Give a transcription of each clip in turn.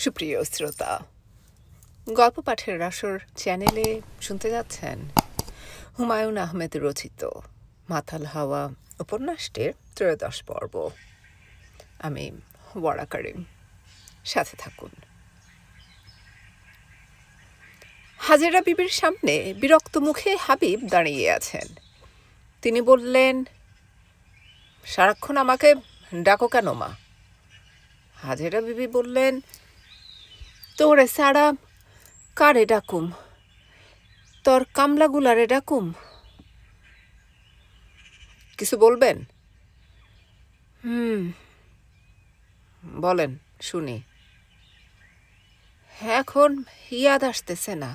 সুপ্রিয় শ্রোতা, গল্প পাঠের আসর চ্যানেলে শুনতে যাচ্ছেন হুমায়ুন আহমেদ রচিত মাতাল হাওয়া উপন্যাসটির 13 পর্ব। আমি ওয়ারা করিম, সাথে থাকুন। হাজেরা বিবির সামনে বিরক্ত মুখে হাবিব দাঁড়িয়ে আছেন। তিনি বললেন, সারাক্ষণ আমাকে ডাকো কেন মা? হাজেরা বিবি বললেন, তোরে সারা কারে ডাকুম? তোর কামলাগুলারে ডাকুম? কিছু বলবেন? বলেন শুনি। এখন ইয়াদ আসতেছে না।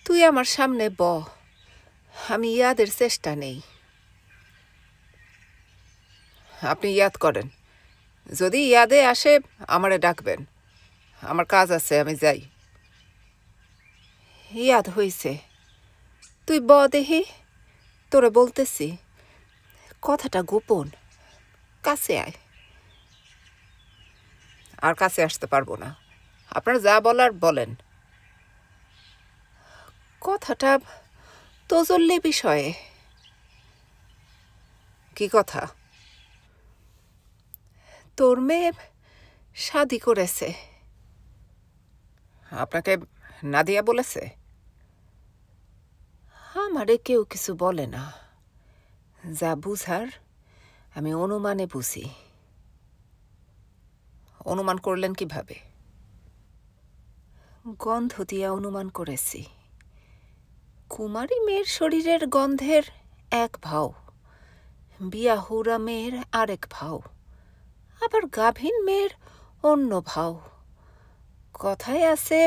তুই আমার সামনে ব, আমি ইয়াদের চেষ্টা নেই। আপনি ইয়াদ করেন, যদি ইয়াদে আসে আমারে ডাকবেন। আমার কাজ আছে, আমি যাই। ইয়াদ হইছে, তুই ব দেহি, তোরে বলতেছি। কথাটা গোপন, কাছে আয়। আর কাছে আসতে পারবো না, আপনার যা বলার বলেন। কথাটা তোজল্লি বিষয়ে। কি কথা? তোর মেয়ে শাদি করেছে। আপনাকে নাদিয়া বলেছে? আমারে কেউ কিছু বলে না, যা বুঝার আমি অনুমানে বুঝি। অনুমান করলেন কিভাবে? গন্ধ দিয়া অনুমান করেছি। কুমারী মেয়ের শরীরের গন্ধের এক ভাও, বিয়াহুরা মেয়ের আরেক ভাও, আবার গাভীন মেয়ের অন্য ভাও। কথায় আছে,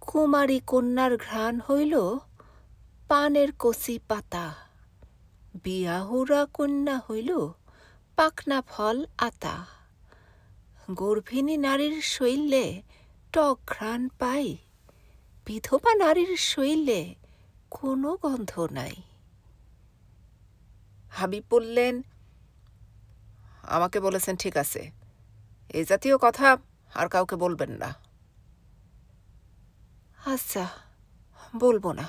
কুমারী কন্যার ঘ্রাণ হইল পানের কচি পাতা, বিয়াহুরা কন্যা হইল পাকনা ফল আতা। গর্ভিণী নারীর শৈলে টক ঘ্রাণ পাই, বিধবা নারীর শৈলে কোনো গন্ধ নাই। হাবিব বললেন, আমাকে বলেছেন ঠিক আছে, এই জাতীয় কথা আর কাউকে বলবেন না। আচ্ছা, বলবো না।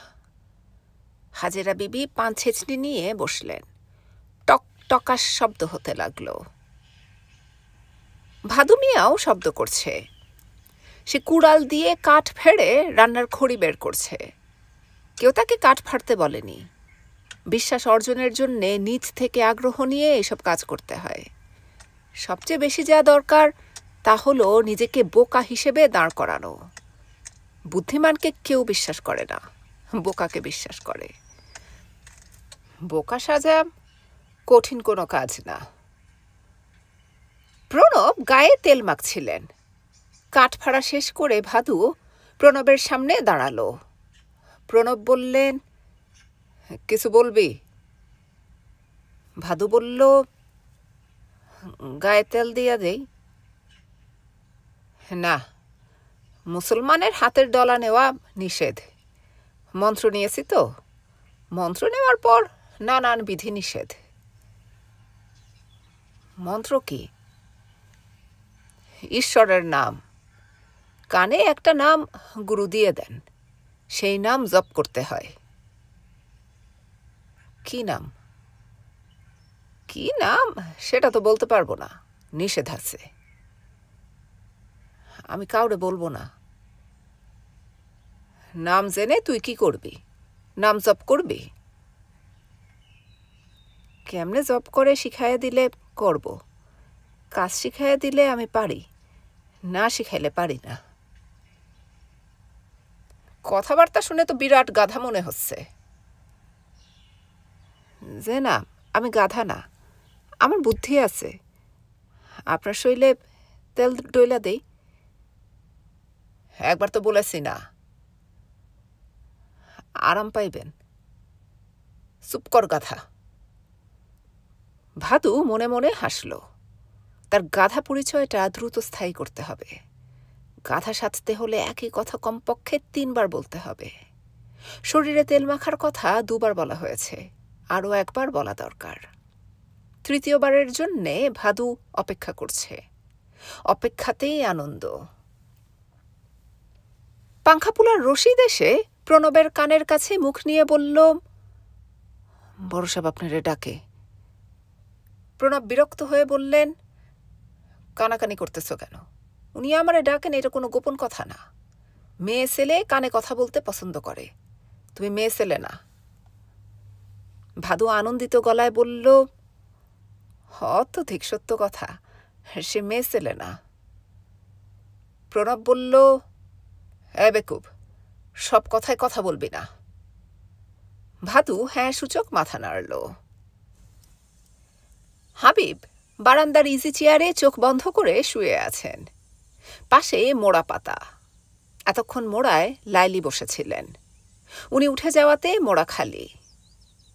হাজেরা বিবি পান ছেঁচনি নিয়ে বসলেন। টক টকাস শব্দ হতে লাগলো। ভাদু মিয়াও শব্দ করছে। সে কুড়াল দিয়ে কাঠ ফেড়ে রান্নার খড়ি বের করছে। কেউ তাকে কাঠ ফাড়তে বলেনি। বিশ্বাস অর্জনের জন্যে নিজ থেকে আগ্রহ নিয়ে এসব কাজ করতে হয়। সবচেয়ে বেশি যা দরকার তা হলো নিজেকে বোকা হিসেবে দাঁড় করানো। বুদ্ধিমানকে কেউ বিশ্বাস করে না, বোকাকে বিশ্বাস করে। বোকা সাজা কঠিন কোনো কাজ না। প্রণব গায়ে তেল মাখছিলেন। কাঠ ফাড়া শেষ করে ভাদু প্রণবের সামনে দাঁড়ালো। প্রণব বললেন, কিছু বলবি? ভাদু বলল, গায়ে তেল দিয়া দেই। না, মুসলমানের হাতের ডলা নেওয়া নিষেধ। মন্ত্র নিয়েছি তো, মন্ত্র নেওয়ার পর নানান বিধি নিষেধ। মন্ত্র কি? ঈশ্বরের নাম। কানে একটা নাম গুরু দিয়ে দেন, সেই নাম জপ করতে হয়। কি নাম? কি নাম সেটা তো বলতে পারবো না, নিষেধ আছে। আমি কাউরে বলবো না। নাম জেনে তুই কি করবি? নাম জপ করবি? কেমনে জপ করে শিখাইয়া দিলে করব, কাজ শিখাইয়া দিলে আমি পারি, না শিখাইলে পারি না। কথাবার্তা শুনে তো বিরাট গাধা মনে হচ্ছে। যে না, আমি গাধা না, আমার বুদ্ধি আছে। আপনার শৈলে তেল ডইলা দেই। একবার তো বলেছি না। আরাম পাইবেন। চুপ কর গাধা। ভাদু মনে মনে হাসল। তার গাধা পরিচয়টা দ্রুত স্থায়ী করতে হবে। গাধা সাজতে হলে একই কথা কমপক্ষে 3 বার বলতে হবে। শরীরে তেল মাখার কথা 2 বার বলা হয়েছে, আরও 1 বার বলা দরকার। 3য় বারের জন্যে ভাদু অপেক্ষা করছে। অপেক্ষাতেই আনন্দ। পাংখাপুলার রশিদ এসে প্রণবের কানের কাছে মুখ নিয়ে বলল, বড় সাহেব আপনারে ডাকে। প্রণব বিরক্ত হয়ে বললেন, কানাকানি করতেছ কেন? উনি আমারে ডাকেন, এটা কোনো গোপন কথা না। মেয়ে ছেলে কানে কথা বলতে পছন্দ করে, তুমি মেয়ে ছেলে না। ভাদু আনন্দিত গলায় বলল, তো ঠিক সত্য কথা, সে মেয়ে ছেলে না। প্রণব বলল, বেকুব, সব কথায় কথা বলবি না। ভাদু হ্যাঁ সূচক মাথা নাড়ল। হাবিব বারান্দার ইজি চেয়ারে চোখ বন্ধ করে শুয়ে আছেন। পাশে মোড়া পাতা। এতক্ষণ মোড়ায় লাইলি বসেছিলেন। উনি উঠে যাওয়াতে মোড়া খালি।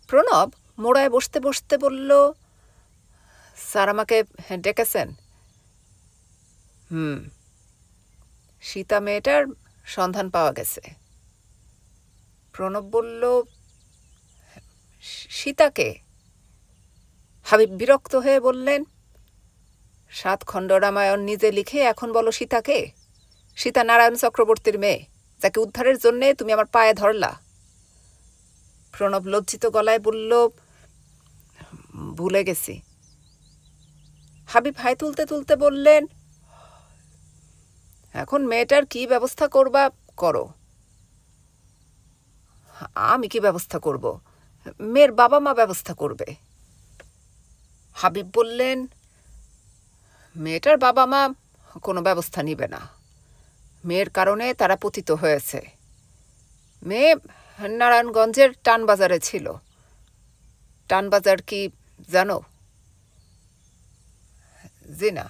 প্রণব মোড়ায় বসতে বসতে বলল, স্যার আমাকে ডেকেছেন? সীতা মেয়েটার সন্ধান পাওয়া গেছে। প্রণব বলল, সীতাকে? হাবিব বিরক্ত হয়ে বললেন, 7 খণ্ড রামায়ণ নিজে লিখে এখন বলো সীতাকে? সীতা নারায়ণ চক্রবর্তীর মেয়ে, যাকে উদ্ধারের জন্যে তুমি আমার পায়ে ধরলা। প্রণব লজ্জিত গলায় বলল, ভুলে গেছি। হাবিব হাই তুলতে তুলতে বললেন, এখন মেয়েটার কি ব্যবস্থা করবা করো। আমি কি ব্যবস্থা করব? মেয়ের বাবা মা ব্যবস্থা করবে। হাবিব বললেন, মেয়েটার বাবা মা কোনো ব্যবস্থা নিবে না। মেয়ের কারণে তারা পতিত হয়েছে। মেয়ে নারায়ণগঞ্জের টানবাজারে ছিল। টানবাজার কি জানো? জি না।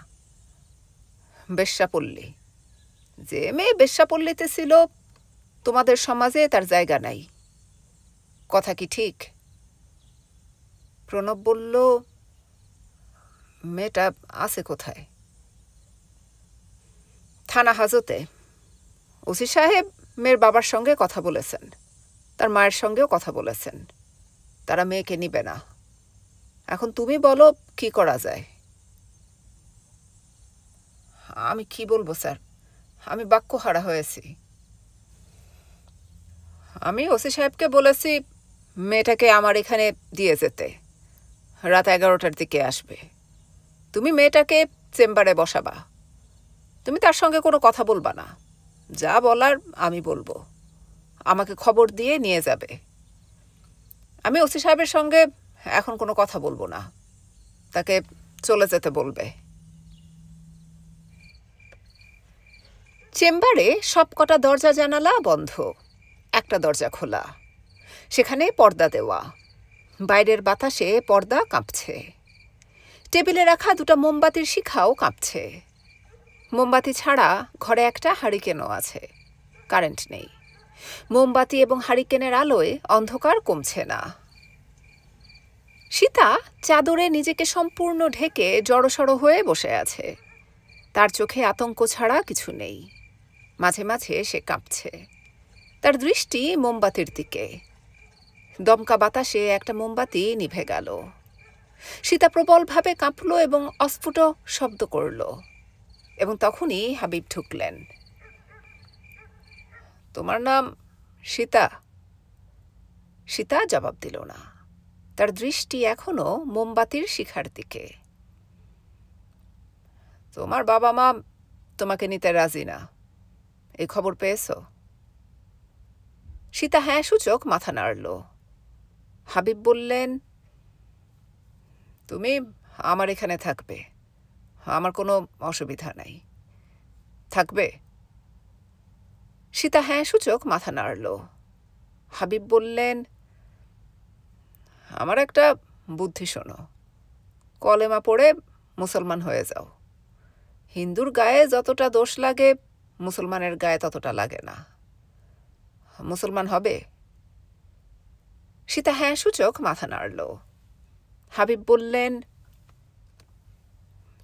বেশ্যাপল্লী। যে মেয়ে বেশ্যাপল্লীতে ছিল, তোমাদের সমাজে তার জায়গা নাই। কথা কি ঠিক? প্রণব বলল, মেয়েটা আছে কোথায়? থানা হাজতে। ওসি সাহেব মেয়ের বাবার সঙ্গে কথা বলেছেন, তার মায়ের সঙ্গেও কথা বলেছেন। তারা মেয়েকে নিবে না। এখন তুমি বলো কি করা যায়? আমি কি বলবো স্যার, আমি বাক্যহারা হয়েছি। আমি ওসি সাহেবকে বলেছি মেয়েটাকে আমার এখানে দিয়ে যেতে, রাত 11টার দিকে আসবে। তুমি মেয়েটাকে চেম্বারে বসাবা। তুমি তার সঙ্গে কোনো কথা বলবা না, যা বলার আমি বলবো। আমাকে খবর দিয়ে নিয়ে যাবে। আমি ওসি সাহেবের সঙ্গে এখন কোনো কথা বলবো না, তাকে চলে যেতে বলবে। চেম্বারে সবকটা দরজা জানালা বন্ধ, একটা দরজা খোলা। সেখানে পর্দা দেওয়া। বাইরের বাতাসে পর্দা কাঁপছে। টেবিলে রাখা 2টা মোমবাতির শিখাও কাঁপছে। মোমবাতি ছাড়া ঘরে একটা হারিকেনও আছে। কারেন্ট নেই। মোমবাতি এবং হারিকেনের আলোয় অন্ধকার কমছে না। সীতা চাদরে নিজেকে সম্পূর্ণ ঢেকে জড়সড় হয়ে বসে আছে। তার চোখে আতঙ্ক ছাড়া কিছু নেই। মাঝে মাঝে সে কাঁপছে। তার দৃষ্টি মোমবাতির দিকে। দমকা বাতাসে একটা মোমবাতি নিভে গেল। সীতা প্রবলভাবে কাঁপল এবং অস্ফুট শব্দ করল। এবং তখনই হাবিব ঢুকলেন। তোমার নাম সীতা? সীতা জবাব দিল না। তার দৃষ্টি এখনো মোমবাতির শিখার দিকে। তোমার বাবা মা তোমাকে নিতে রাজি না, এই খবর পেয়েছ? সীতা হ্যাঁ সূচক মাথা নাড়ল। হাবিব বললেন, তুমি আমার এখানে থাকবে, আমার কোনো অসুবিধা নাই। থাকবে? সীতা হ্যাঁ সূচক মাথা নাড়ল। হাবিব বললেন, আমার একটা বুদ্ধি শোনো। কলেমা পড়ে মুসলমান হয়ে যাও। হিন্দুর গায়ে যতটা দোষ লাগে মুসলমানের গায়ে ততটা লাগে না। মুসলমান হবে? সীতা হ্যাঁ সূচক মাথা নাড়ল। হাবিব বললেন,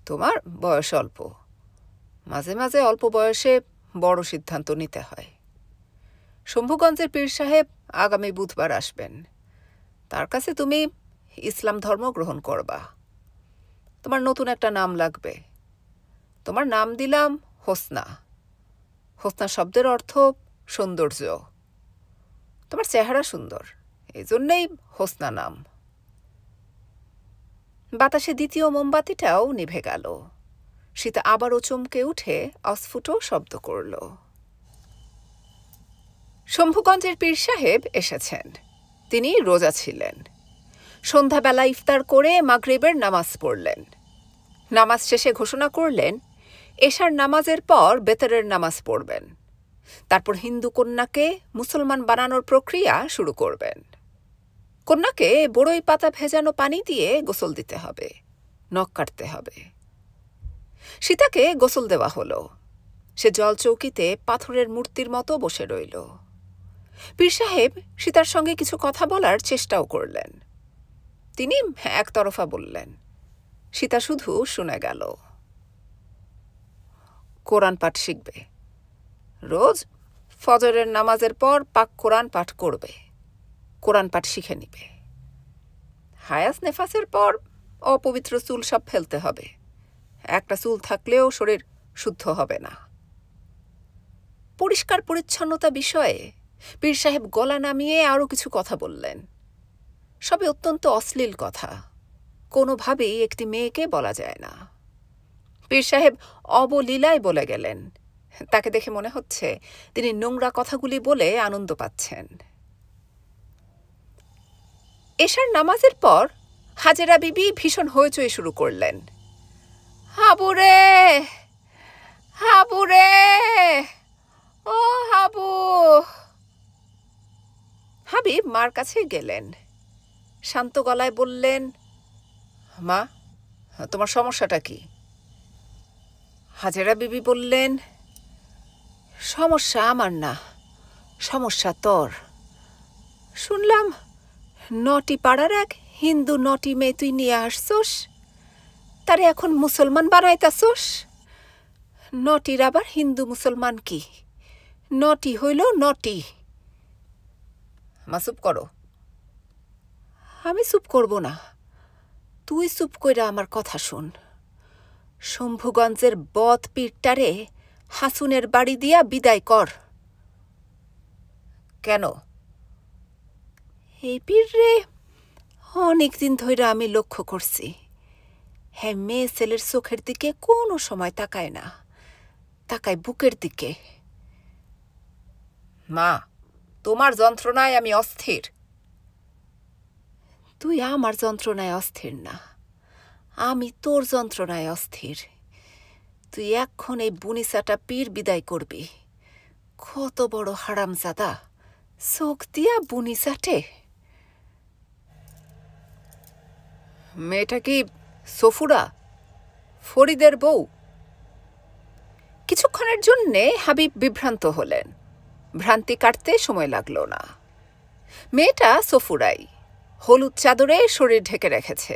তোমার বয়স অল্প, মাঝে মাঝে অল্প বয়সে বড় সিদ্ধান্ত নিতে হয়। শম্ভুগঞ্জের পীর সাহেব আগামী বুধবার আসবেন। তার কাছে তুমি ইসলাম ধর্ম গ্রহণ করবা। তোমার নতুন একটা নাম লাগবে। তোমার নাম দিলাম হোসনা। হোসনা শব্দের অর্থ সৌন্দর্য। তোমার চেহারা সুন্দর, এই জন্যেই হোসনা নাম। বাতাসে দ্বিতীয় মোমবাতিটাও নিভে গেল। সীতা আবারও চমকে উঠে অস্ফুট শব্দ করল। শম্ভুগঞ্জের পীর সাহেব এসেছেন। তিনি রোজা ছিলেন। সন্ধ্যাবেলা ইফতার করে মাগরিবের নামাজ পড়লেন। নামাজ শেষে ঘোষণা করলেন এশার নামাজের পর বেতরের নামাজ পড়বেন। তারপর হিন্দু কন্যাকে মুসলমান বানানোর প্রক্রিয়া শুরু করবেন। কন্যাকে বড়ই পাতা ভেজানো পানি দিয়ে গোসল দিতে হবে, নখ কাটতে হবে। সীতাকে গোসল দেওয়া হলো। সে জলচৌকিতে পাথরের মূর্তির মতো বসে রইল। পীর সাহেব সীতার সঙ্গে কিছু কথা বলার চেষ্টাও করলেন। তিনি একতরফা বললেন। সীতা শুধু শুনে গেল। কোরআন পাঠ শিখবে। রোজ ফজরের নামাজের পর পাক কোরআন পাঠ করবে। কোরআন পাঠ শিখে নিবে। হায়াস নেফাসের পর অপবিত্র চুল সব ফেলতে হবে। একটা চুল থাকলেও শরীর শুদ্ধ হবে না। পরিষ্কার পরিচ্ছন্নতা বিষয়ে পীর সাহেব গলা নামিয়ে আরও কিছু কথা বললেন। সবে অত্যন্ত অশ্লীল কথা, কোনোভাবেই একটি মেয়েকে বলা যায় না। পীর সাহেব অবলীলায় বলে গেলেন। তাকে দেখে মনে হচ্ছে তিনি নোংরা কথাগুলি বলে আনন্দ পাচ্ছেন। এশার নামাজের পর হাজেরা বিবি ভীষণ হইচই শুরু করলেন। হাবু রে, হাবু রে, ও হাবু। হাবিব মার কাছে গেলেন। শান্ত গলায় বললেন, মা, তোমার সমস্যাটা কি? হাজেরা বিবি বললেন, সমস্যা আমার না, সমস্যা তোর। শুনলাম নটি পাড়ার এক হিন্দু নটি মেয়ে তুই নিয়ে আসছোস, তারে এখন মুসলমান বানাইতাছোস। নটির আবার হিন্দু মুসলমান কি? নটি হইল নটি। মা চুপ করো। আমি চুপ করব না, তুই চুপ কইরা আমার কথা শুন। শম্ভুগঞ্জের বদ পীরটারে হাসুনের বাড়ি দিয়া বিদায় কর। কেন? এই পীর রে অনেকদিন ধইরা আমি লক্ষ্য করছি, হ্যাঁ মেয়ে ছেলের চোখের দিকে কোনো সময় তাকায় না, তাকায় বুকের দিকে। মা, তোমার যন্ত্রণায় আমি অস্থির। তুই আমার যন্ত্রণায় অস্থির না, আমি তোর যন্ত্রণায় অস্থির। তুই এখন এই বুনিসাটা পীর বিদায় করবি। কত বড় হারামজাদা, চোখ দিয়া বুনিসাটে। মেয়েটা কি সফুরা, ফরিদের বউ? কিছুক্ষণের জন্যে হাবিব বিভ্রান্ত হলেন। ভ্রান্তি কাটতে সময় লাগল না। মেয়েটা সফুরাই, হলুদ চাদরে শরীর ঢেকে রেখেছে।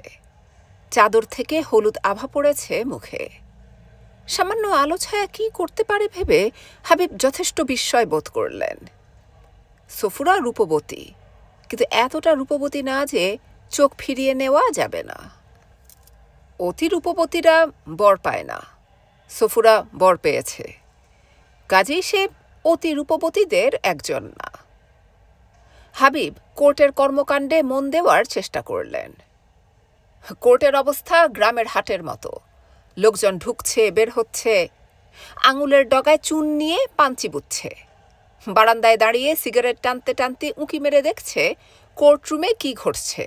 চাদর থেকে হলুদ আভা পড়েছে মুখে। সামান্য আলো ছায়া কি করতে পারে ভেবে হাবিব যথেষ্ট বিস্ময় বোধ করলেন। সফুরা রূপবতী, কিন্তু এতটা রূপবতী না যে চোখ ফিরিয়ে নেওয়া যাবে না। অতি রূপবতীরা বর পায় না, সফুরা বর পেয়েছে, কাজেই সে অতি রূপবতীদের একজন না। হাবিব কোর্টের কর্মকাণ্ডে মন দেওয়ার চেষ্টা করলেন। কোর্টের অবস্থা গ্রামের হাটের মতো। লোকজন ঢুকছে, বের হচ্ছে, আঙুলের ডগায় চুন নিয়ে পাঞ্চি বুঝছে। বারান্দায় দাঁড়িয়ে সিগারেট টানতে টানতে উঁকি মেরে দেখছে কোর্টরুমে কি ঘটছে।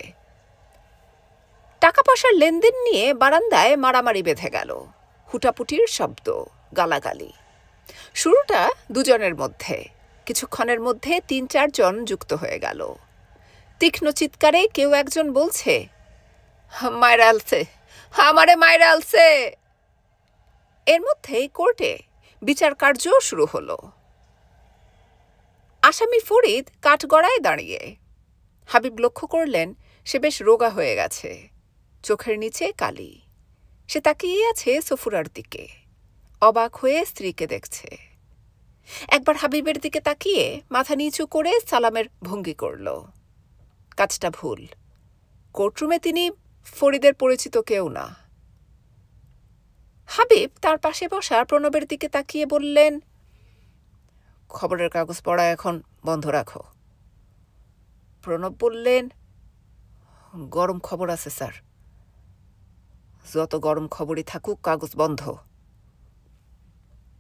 টাকা পয়সার লেনদেন নিয়ে বারান্দায় মারামারি বেঁধে গেল। হুটাপুটির শব্দ, গালাগালি। শুরুটা দুজনের মধ্যে, কিছুক্ষণের মধ্যে ৩-৪ জন যুক্ত হয়ে গেল। তীক্ষ্ণ চিৎকারে কেউ একজন বলছে, মায়েরা আলছে, আমারে মায়েরা আলছে। এর মধ্যেই কোর্টে বিচার কার্য শুরু হলো। আসামি ফরিদ কাঠগড়ায় দাঁড়িয়ে। হাবিব লক্ষ্য করলেন সে বেশ রোগা হয়ে গেছে, চোখের নিচে কালি। সে তাকিয়ে আছে সফুরার দিকে, অবাক হয়ে স্ত্রীকে দেখছে। একবার হাবিবের দিকে তাকিয়ে মাথা নিচু করে সালামের ভঙ্গি করল। কাজটা ভুল। কোর্টরুমে তিনি ফরিদের পরিচিত কেউ না। হাবিব তার পাশে বসা প্রণবের দিকে তাকিয়ে বললেন, খবরের কাগজ পড়া এখন বন্ধ রাখো। প্রণব বললেন, গরম খবর আছে স্যার। যত গরম খবরই থাকুক, কাগজ বন্ধ।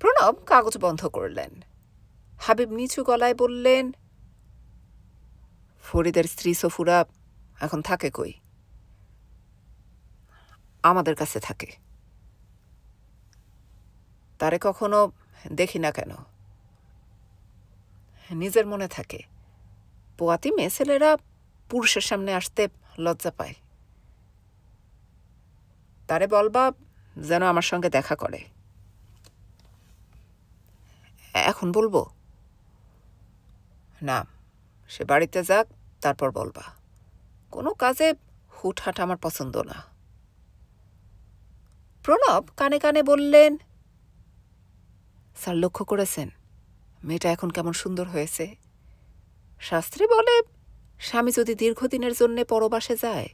প্রণব কাগজ বন্ধ করলেন। হাবিব নিচু গলায় বললেন, ফরিদের স্ত্রী সফুরা এখন থাকে কই? আমাদের কাছে থাকে। তারে কখনো দেখি না কেন? নিজের মনে থাকে। পোয়াতি মেয়ে ছেলেরা পুরুষের সামনে আসতে লজ্জা পায়। তারে বলবা যেন আমার সঙ্গে দেখা করে। এখন বলবো না, সে বাড়িতে যাক, তারপর বলবা। কোনো কাজে হুটহাট আমার পছন্দ না। প্রণব কানে কানে বললেন, স্যার লক্ষ্য করেছেন মেয়েটা এখন কেমন সুন্দর হয়েছে? শাস্ত্রে বলে, স্বামী যদি দীর্ঘদিনের জন্য পরবাসে যায়,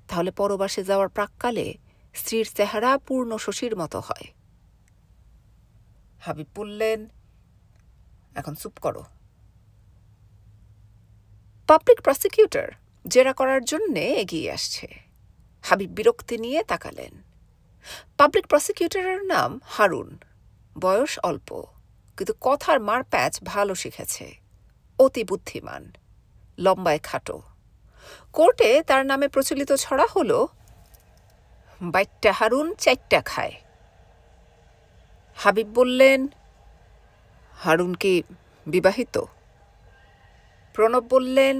তাহলে পরবাসে যাওয়ার প্রাক্কালে স্ত্রীর চেহারা পূর্ণ শশীর মতো হয়। হাবিব বললেন, এখন চুপ করো। পাবলিক প্রসিকিউটর জেরা করার জন্যে এগিয়ে আসছে। হাবিব বিরক্তি নিয়ে তাকালেন। পাবলিক প্রসিকিউটরের নাম হারুন। বয়স অল্প, কিন্তু কথার মারপ্যাচ ভালো শিখেছে। অতি বুদ্ধিমান, লম্বায় খাটো। কোর্টে তার নামে প্রচলিত ছড়া হল, বাইটটা হারুন চারটা খায়। হাবিব বললেন, হারুন কি বিবাহিত? প্রণব বললেন,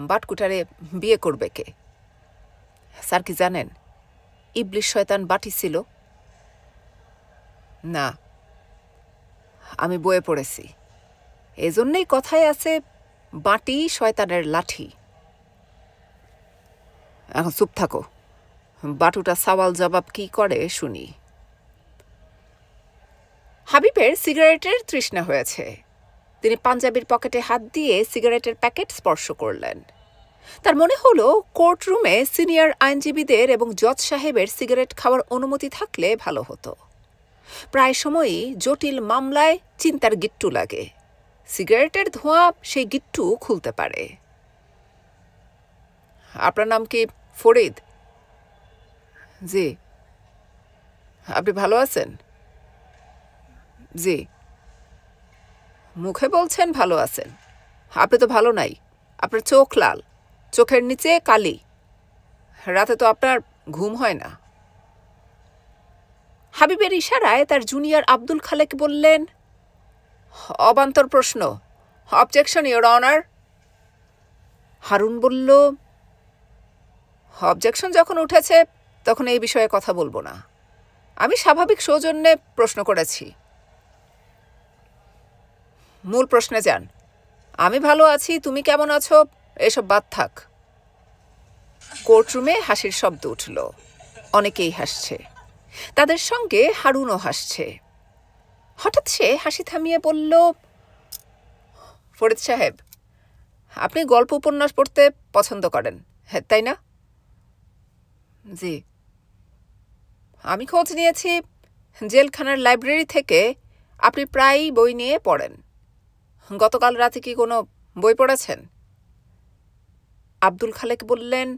বাটকুটারে বিয়ে করবে কে? স্যার কি জানেন ইবলিশ শয়তান বাটি ছিল? না, আমি বইয়ে পড়েছি। এজন্যই কথায় আছে, বাটি শয়তানের লাঠি। এখন চুপ থাকো, বাটুটা সওয়াল জবাব কি করে শুনি। হাবিবের সিগারেটের তৃষ্ণা হয়েছে। তিনি পাঞ্জাবির পকেটে হাত দিয়ে সিগারেটের প্যাকেট স্পর্শ করলেন। তার মনে হলো কোর্টরুমে সিনিয়র আইনজীবীদের এবং জজ সাহেবের সিগারেট খাওয়ার অনুমতি থাকলে ভালো হতো। প্রায় সময়ই জটিল মামলায় চিন্তার গিট্টু লাগে। সিগারেটের ধোঁয়া সেই গিট্টু খুলতে পারে। আপনার নাম কি ফরিদ? জি। আপনি ভালো আছেন? জি। মুখে বলছেন ভালো আছেন, আপনি তো ভালো নাই। আপনার চোখ লাল, চোখের নিচে কালি। রাতে তো আপনার ঘুম হয় না। হাবিবের ইশারায় তার জুনিয়র আব্দুল খালেক বললেন, অবান্তর প্রশ্ন, অবজেকশন ইওর অনার। হারুন বলল, অবজেকশন যখন উঠেছে তখন এই বিষয়ে কথা বলবো না। আমি স্বাভাবিক সৌজন্যে প্রশ্ন করেছি। মূল প্রশ্নে যান। আমি ভালো আছি, তুমি কেমন আছো এসব বাদ থাক। কোর্টরুমে হাসির শব্দ উঠল। অনেকেই হাসছে। তাদের সঙ্গে হারুনও হাসছে। হঠাৎ সে হাসি থামিয়ে বলল, ফরিদ সাহেব, আপনি গল্প উপন্যাস পড়তে পছন্দ করেন, হ্যাঁ তাই না? জি। আমি খোঁজ নিয়েছি, জেলখানার লাইব্রেরি থেকে আপনি প্রায়ই বই নিয়ে পড়েন। গতকাল রাতে কি কোনো বই পড়েছেন? আব্দুল খালেক বললেন,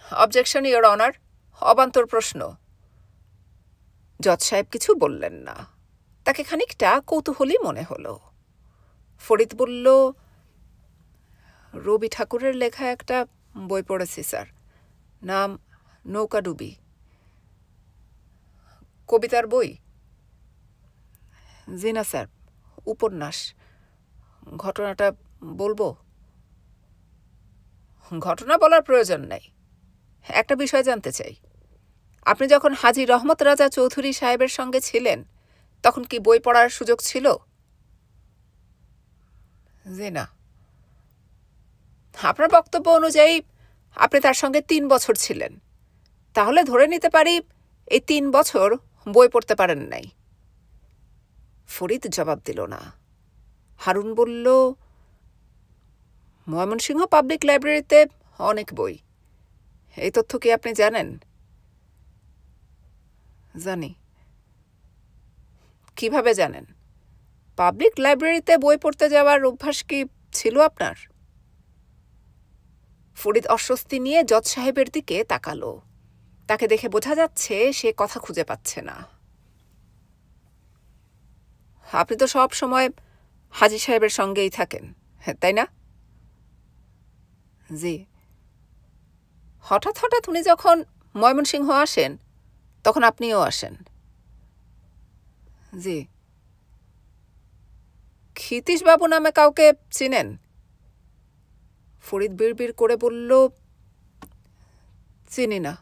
অবজেকশন ইওর অনার, অবান্তর প্রশ্ন। জজ সাহেব কিছু বললেন না। তাকে খানিকটা কৌতূহলী মনে হলো। ফরিদ বলল, রবি ঠাকুরের লেখা একটা বই পড়েছি স্যার, নাম নৌকাডুবি। কবিতার বই? জি না স্যার, উপন্যাস। ঘটনাটা বলবো? ঘটনা বলার প্রয়োজন নেই। একটা বিষয় জানতে চাই, আপনি যখন হাজী রহমত রাজা চৌধুরী সাহেবের সঙ্গে ছিলেন তখন কি বই পড়ার সুযোগ ছিল? জি না। আপনার বক্তব্য অনুযায়ী আপনি তার সঙ্গে 3 বছর ছিলেন, তাহলে ধরে নিতে পারি এই 3 বছর বই পড়তে পারেন নাই। ফরিদ জবাব দিল না। হারুন বলল, ময়মনসিংহ পাবলিক লাইব্রেরিতে অনেক বই। এই তথ্য কি আপনি জানেন? জানি। কিভাবে জানেন? পাবলিক লাইব্রেরিতে বই পড়তে যাওয়ার অভ্যাস কি ছিল আপনার? ফরিদ অস্বস্তি নিয়ে জজ সাহেবের দিকে তাকালো। তাকে দেখে বোঝা যাচ্ছে সে কথা খুঁজে পাচ্ছে না। আপনি তো সব সময় হাজি সাহেবের সঙ্গেই থাকেন, তাই না? জি। হঠাৎ হঠাৎ উনি যখন ময়মনসিংহ আসেন তখন আপনিও আসেন? জি। ক্ষিতীশবাবু নামে কাউকে চিনেন? ফরিদ বিড়বিড় করে বলল, চিনি না।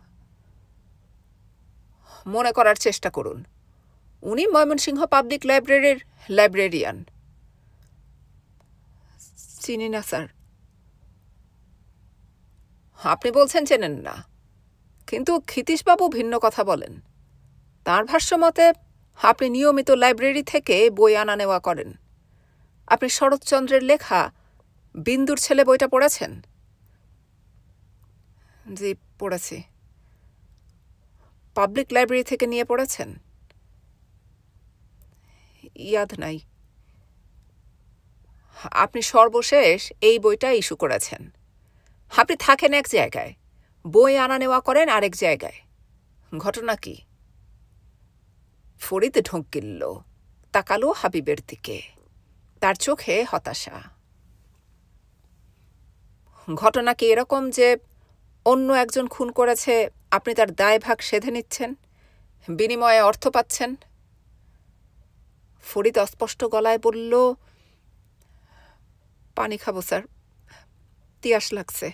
মনে করার চেষ্টা করুন। উনি ময়মনসিংহ পাবলিক লাইব্রেরির লাইব্রেরিয়ান। চিনি না স্যার। আপনি বলছেন চেনেন না, কিন্তু ক্ষিতীশবাবু ভিন্ন কথা বলেন। তাঁর ভাষ্যমতে আপনি নিয়মিত লাইব্রেরি থেকে বই আনা নেওয়া করেন। আপনি শরৎচন্দ্রের লেখা বিন্দুর ছেলে বইটা পড়েছেন? জি, পড়েছি। পাবলিক লাইব্রেরি থেকে নিয়ে পড়েছেন? ইয়াদ নাই। আপনি সর্বশেষ এই বইটা ইস্যু করেছেন। আপনি থাকেন এক জায়গায়, বই আনা নেওয়া করেন আরেক জায়গায়। ঘটনা কি? ফরিদ ঢোক গিলল, তাকালো হাবিবের দিকে। তার চোখে হতাশা। ঘটনা কি এরকম যে অন্য একজন খুন করেছে, আপনি তার দায়ভাগ সেধে নিচ্ছেন, বিনিময়ে অর্থ পাচ্ছেন? ফরিদ অস্পষ্ট গলায় বলল, পানি খাবো স্যার, তিয়াস লাগছে।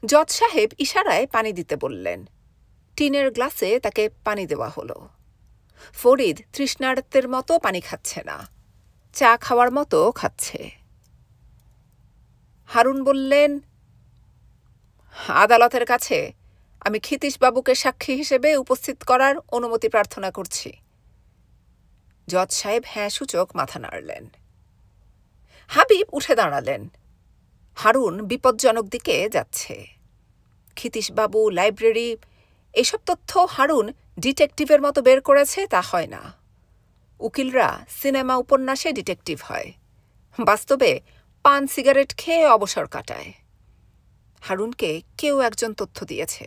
জজ সাহেব ইশারায় পানি দিতে বললেন। টিনের গ্লাসে তাকে পানি দেওয়া হলো। ফরিদ তৃষ্ণার্তের মতো পানি খাচ্ছে না, চা খাওয়ার মতো খাচ্ছে। হারুন বললেন, আদালতের কাছে আমি ক্ষিতীশবাবুকে সাক্ষী হিসেবে উপস্থিত করার অনুমতি প্রার্থনা করছি। জজ সাহেব হ্যাঁ সূচক মাথা নাড়লেন। হাবিব উঠে দাঁড়ালেন। হারুন বিপজ্জনক দিকে যাচ্ছে। ক্ষিতীশবাবু, লাইব্রেরি, এসব তথ্য হারুন ডিটেকটিভের মতো বের করেছে তা হয় না। উকিলরা সিনেমা উপন্যাসে ডিটেকটিভ হয়, বাস্তবে পান সিগারেট খেয়ে অবসর কাটায়। হারুনকে কেউ একজন তথ্য দিয়েছে।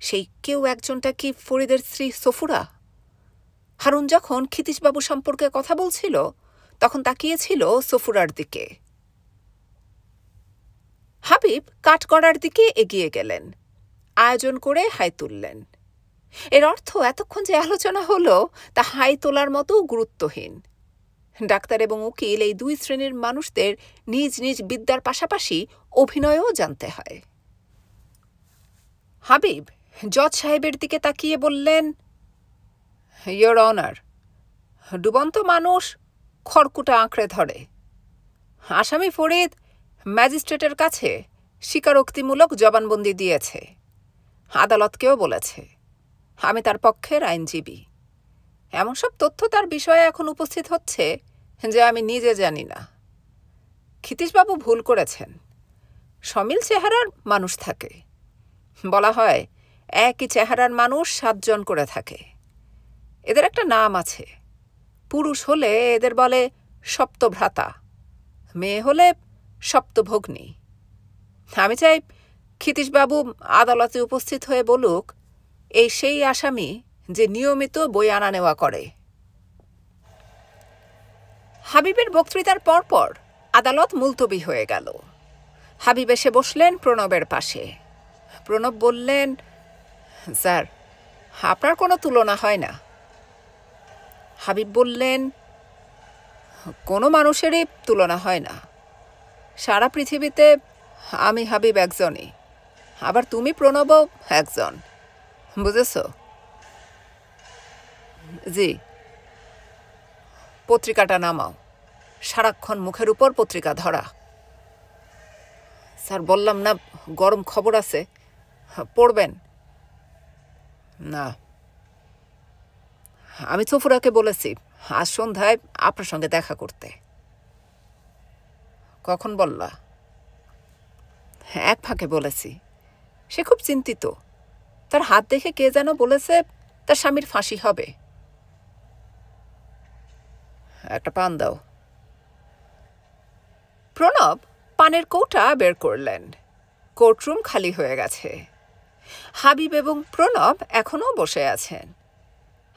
সেই কেউ একজনটা কি ফরিদের স্ত্রী সফুরা? হারুন যখন ক্ষিতীশবাবু সম্পর্কে কথা বলছিল তখন তাকিয়েছিল সফুরার দিকে। হাবিব কাঠগড়ার দিকে এগিয়ে গেলেন, আয়োজন করে হাই তুললেন। এর অর্থ এতক্ষণ যে আলোচনা হলো তা হাই তোলার মতো গুরুত্বহীন। ডাক্তার এবং উকিল এই দুই শ্রেণীর মানুষদের নিজ নিজ বিদ্যার পাশাপাশি অভিনয়ও জানতে হয়। হাবিব জজ সাহেবের দিকে তাকিয়ে বললেন, ইয়োর অনার, ডুবন্ত মানুষ খড়কুটা আঁকড়ে ধরে। আসামি ফরিদ ম্যাজিস্ট্রেটের কাছে স্বীকারোক্তিমূলক জবানবন্দি দিয়েছে, আদালতকেও বলেছে। আমি তার পক্ষের আইনজীবী। এমন সব তথ্য তার বিষয়ে এখন উপস্থিত হচ্ছে যে আমি নিজে জানি না। ক্ষিতীশবাবু ভুল করেছেন। সমিল চেহারার মানুষ থাকে। বলা হয় একই চেহারার মানুষ 7 জন করে থাকে। এদের একটা নাম আছে। পুরুষ হলে এদের বলে সপ্তভ্রাতা, মেয়ে হলে সপ্তভগ্নী। আমি চাই ক্ষিতীশবাবু আদালতে উপস্থিত হয়ে বলুক, এই সেই আসামি যে নিয়মিত বই আনা নেওয়া করে। হাবিবের বক্তৃতার পরপর আদালত মুলতবি হয়ে গেল। হাবিব এসে বসলেন প্রণবের পাশে। প্রণব বললেন, স্যার, আপনার কোনো তুলনা হয় না। হাবিব বললেন, কোনো মানুষেরই তুলনা হয় না। সারা পৃথিবীতে আমি হাবিব একজনই, আবার তুমি প্রণবও একজন, বুঝেছ? জি। পত্রিকাটা নামাও। সারাক্ষণ মুখের উপর পত্রিকা ধরা। স্যার, বললাম না গরম খবর আছে, পড়বেন না? আমি সফুরাকে বলেছি আজ সন্ধ্যায় আপনার সঙ্গে দেখা করতে। কখন বললা? এক ফাঁকে বলেছি। সে খুব চিন্তিত। তার হাত দেখে কে যেন বলেছে তার স্বামীর ফাঁসি হবে। একটা পান দাও। প্রণব পানের কৌটা বের করলেন। কোর্টরুম খালি হয়ে গেছে। হাবিব এবং প্রণব এখনও বসে আছেন।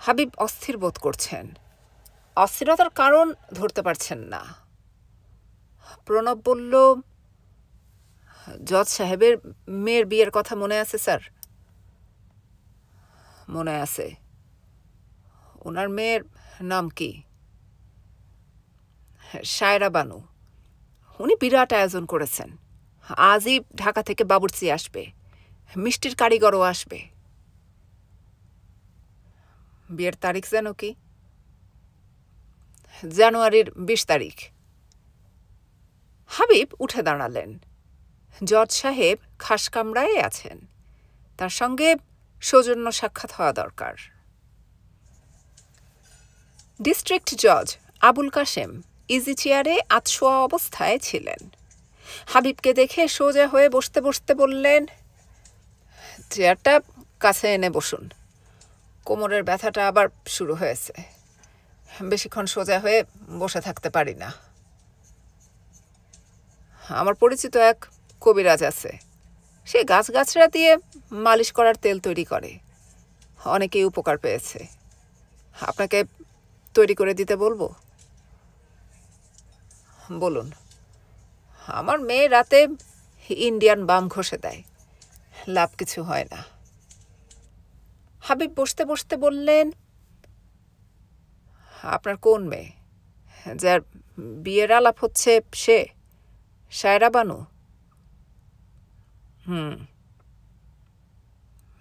হাবিব অস্থির বোধ করছেন। অস্থিরতার কারণ ধরতে পারছেন না। প্রণব বলল, জজ সাহেবের মেয়ের বিয়ের কথা মনে আছে স্যার? মনে আছে। ওনার মেয়ের নাম কি? শায়রা বানু। উনি বিরাট আয়োজন করেছেন। আজই ঢাকা থেকে বাবুর্চি আসবে, মিষ্টির কারিগরও আসবে। বিয়ের তারিখ যেন কি? জানুয়ারির 20 তারিখ। হাবিব উঠে দাঁড়ালেন। জজ সাহেব খাস কামরায় আছেন। তার সঙ্গে সৌজন্য সাক্ষাৎ হওয়া দরকার। ডিস্ট্রিক্ট জজ আবুল কাশেম ইজি চেয়ারে আতশোয়া অবস্থায় ছিলেন। হাবিবকে দেখে সোজা হয়ে বসতে বসতে বললেন, চেয়ারটা কাছে এনে বসুন। কোমরের ব্যথাটা আবার শুরু হয়েছে। বেশিক্ষণ সোজা হয়ে বসে থাকতে পারি না। আমার পরিচিত এক কবিরাজ আছে। সে গাছগাছরা দিয়ে মালিশ করার তেল তৈরি করে। অনেকেই উপকার পেয়েছে। আপনাকে তৈরি করে দিতে বলবো? বলুন। আমার মেয়ে রাতে ইন্ডিয়ান বাম ঘষে দেয়, লাভ কিছু হয় না। হাবিব বসতে বসতে বললেন, আপনার কোন মেয়ে? যার বিয়ের আলাপ হচ্ছে সে শায়রা বানু?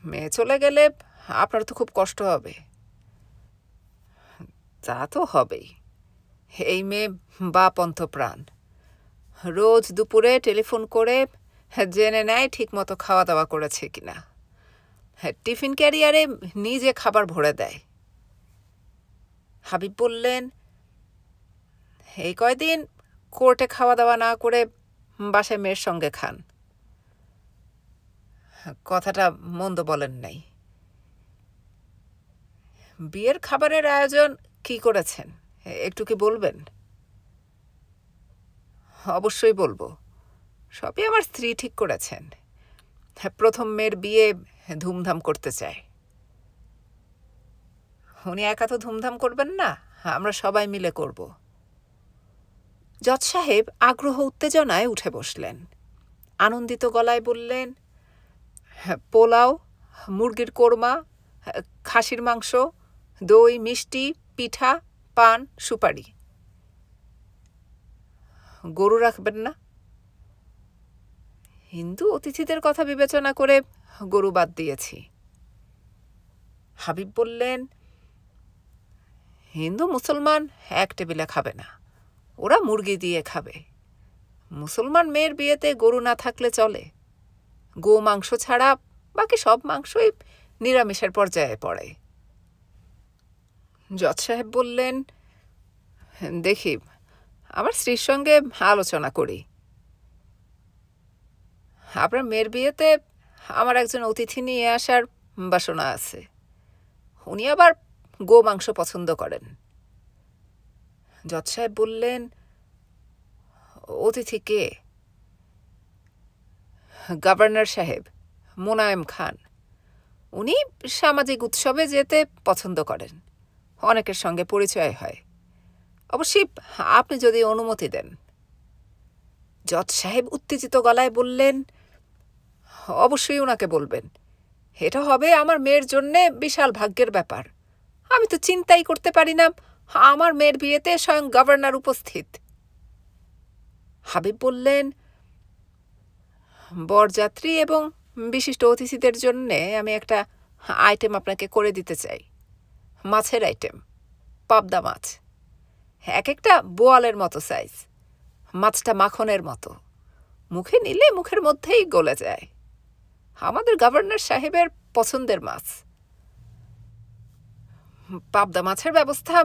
মেয়ে চলে গেলে আপনার তো খুব কষ্ট হবে। তা তো হবেই। এই মেয়ে বাপন্থ প্রাণ। রোজ দুপুরে টেলিফোন করে জেনে নেয় ঠিক মতো খাওয়া দাওয়া করেছে কিনা। টিফিন ক্যারিয়ারে নিজে খাবার ভরে দেয়। হাবিব বললেন, এই কয়দিন কোর্টে খাওয়া দাওয়া না করে বাসায় মেয়ের সঙ্গে খান। কথাটা মন্দ বলেন নাই। বিয়ের খাবারের আয়োজন কি করেছেন একটু কি বলবেন? অবশ্যই বলবো। সবই আমার স্ত্রী ঠিক করেছেন। প্রথম মেয়ের বিয়ে ধুমধাম করতে চায়। উনি একা তো ধুমধাম করবেন না, আমরা সবাই মিলে করব। জজ সাহেব আগ্রহ উত্তেজনায় উঠে বসলেন। আনন্দিত গলায় বললেন, পোলাও, মুরগির কোরমা, খাসির মাংস, দই, মিষ্টি, পিঠা, পান, সুপারি। গরু রাখবেন না? হিন্দু অতিথিদের কথা বিবেচনা করে গরু বাদ দিয়েছি। হাবিব বললেন, হিন্দু মুসলমান এক টেবিলে খাবে না, ওরা মুরগি দিয়ে খাবে। মুসলমান মেয়ের বিয়েতে গরু না থাকলে চলে। গো মাংস ছাড়া বাকি সব মাংসই নিরামিষের পর্যায়ে পড়ে। জজ সাহেব বললেন, দেখি আমার স্ত্রীর সঙ্গে আলোচনা করি। আপনার মেয়ের বিয়েতে আমার একজন অতিথি নিয়ে আসার বাসনা আছে। উনি আবার গো মাংস পছন্দ করেন। জজ সাহেব বললেন, অতিথি কে? গভর্নর সাহেব মোনায়েম খান। উনি সামাজিক উৎসবে যেতে পছন্দ করেন। অনেকের সঙ্গে পরিচয় হয়। অবশ্যই আপনি যদি অনুমতি দেন। জজ সাহেব উত্তেজিত গলায় বললেন, অবশ্যই ওনাকে বলবেন। এটা হবে আমার মেয়ের জন্যে বিশাল ভাগ্যের ব্যাপার। আমি তো চিন্তাই করতে পারি না আমার মেয়ের বিয়েতে স্বয়ং গভর্নর উপস্থিত। হাবিব বললেন, বরযাত্রী এবং বিশিষ্ট অতিথিদের জন্যে আমি একটা আইটেম আপনাকে করে দিতে চাই। মাছের আইটেম, পাবদা মাছ। এক একটা বোয়ালের মতো সাইজ। মাছটা মাখনের মতো, মুখে নিলে মুখের মধ্যেই গলে যায়। আমাদের গভর্নর সাহেবের পছন্দের মাছ। পাবদা মাছের ব্যবস্থা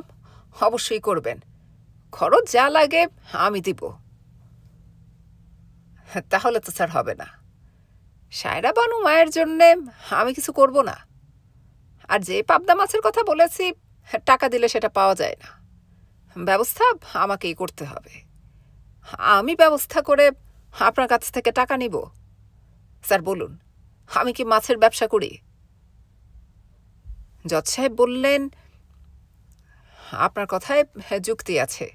অবশ্যই করবেন। খরচ যা লাগে আমি দিব। তাহলে তো স্যার হবে না। সায়রা বানু মায়ের জন্যে আমি কিছু করব না। আর যে পাবদা মাছের কথা বলেছি, টাকা দিলে সেটা পাওয়া যায় না। ব্যবস্থা আমাকেই করতে হবে। আমি ব্যবস্থা করে আপনার কাছ থেকে টাকা নিব? স্যার বলুন, আমি কি মাছের ব্যবসা করি? জজ সাহেব বললেন, আপনার কথায় যুক্তি আছে,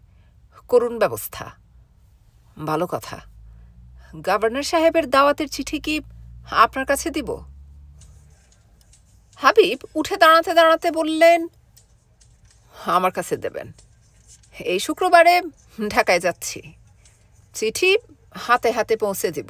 করুন ব্যবস্থা। ভালো কথা। গভর্নর সাহেবের দাওয়াতের চিঠি কি আপনার কাছে দিব? হাবিব উঠে দাঁড়াতে দাঁড়াতে বললেন, আমার কাছে দেবেন। এই শুক্রবারে ঢাকায় যাচ্ছি, চিঠি হাতে হাতে পৌঁছে দিব।